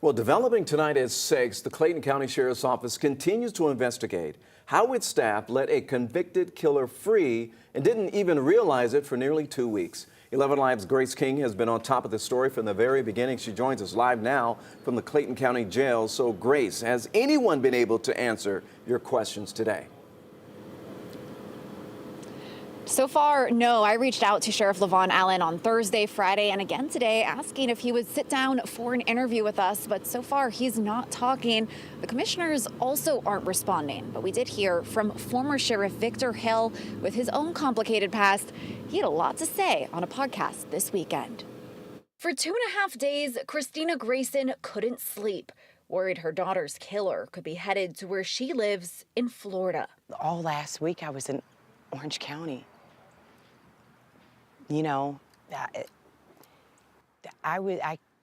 Well, developing tonight at 6, the Clayton County Sheriff's Office continues to investigate how its staff let a convicted killer free and didn't even realize it for nearly 2 weeks. 11 Live's Grace King has been on top of the story from the very beginning. She joins us live now from the Clayton County Jail. So, Grace, has anyone been able to answer your questions today? So far, no. I reached out to Sheriff Levon Allen on Thursday, Friday, and again today, asking if he would sit down for an interview with us. But so far, he's not talking. The commissioners also aren't responding. But we did hear from former Sheriff Victor Hill with his own complicated past. He had a lot to say on a podcast this weekend. For 2.5 days, Christina Grayson couldn't sleep, worried her daughter's killer could be headed to where she lives in Florida. All last week, I was in Orange County. You know,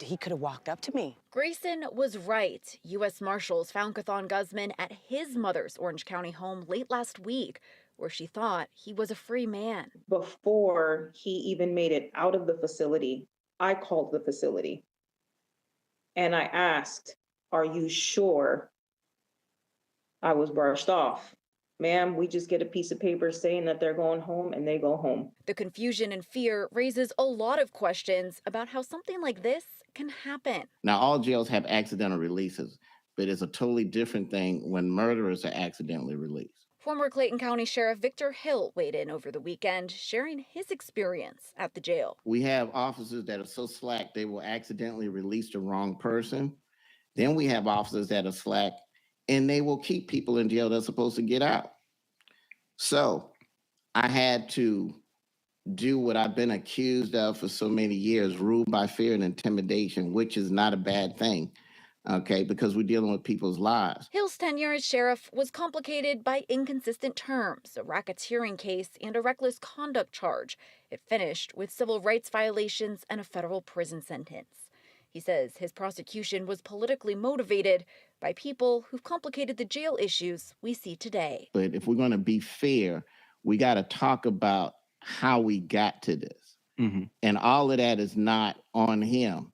he could have walked up to me. Grayson was right. U.S. Marshals found Cathon Guzman at his mother's Orange County home late last week, where she thought he was a free man. Before he even made it out of the facility, I called the facility and I asked, "Are you sure?" I was brushed off. "Ma'am, we just get a piece of paper saying that they're going home," and they go home. The confusion and fear raises a lot of questions about how something like this can happen. Now, all jails have accidental releases, but it's a totally different thing when murderers are accidentally released. Former Clayton County Sheriff Victor Hill weighed in over the weekend, sharing his experience at the jail. We have officers that are so slack they will accidentally release the wrong person. Then we have officers that are slack and they will keep people in jail that's supposed to get out. So I had to do what I've been accused of for so many years, rule by fear and intimidation, which is not a bad thing, okay, because we're dealing with people's lives. Hill's tenure as sheriff was complicated by inconsistent terms, a racketeering case, and a reckless conduct charge. It finished with civil rights violations and a federal prison sentence. He says his prosecution was politically motivated by people who've complicated the jail issues we see today. But if we're going to be fair, we got to talk about how we got to this. And all of that is not on him.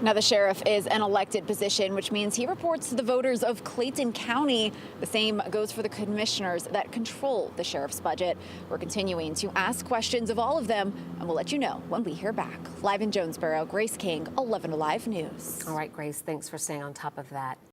Now, the sheriff is an elected position, which means he reports to the voters of Clayton County. The same goes for the commissioners that control the sheriff's budget. We're continuing to ask questions of all of them, and we'll let you know when we hear back. Live in Jonesboro, Grace King, 11 Alive News. All right, Grace, thanks for staying on top of that.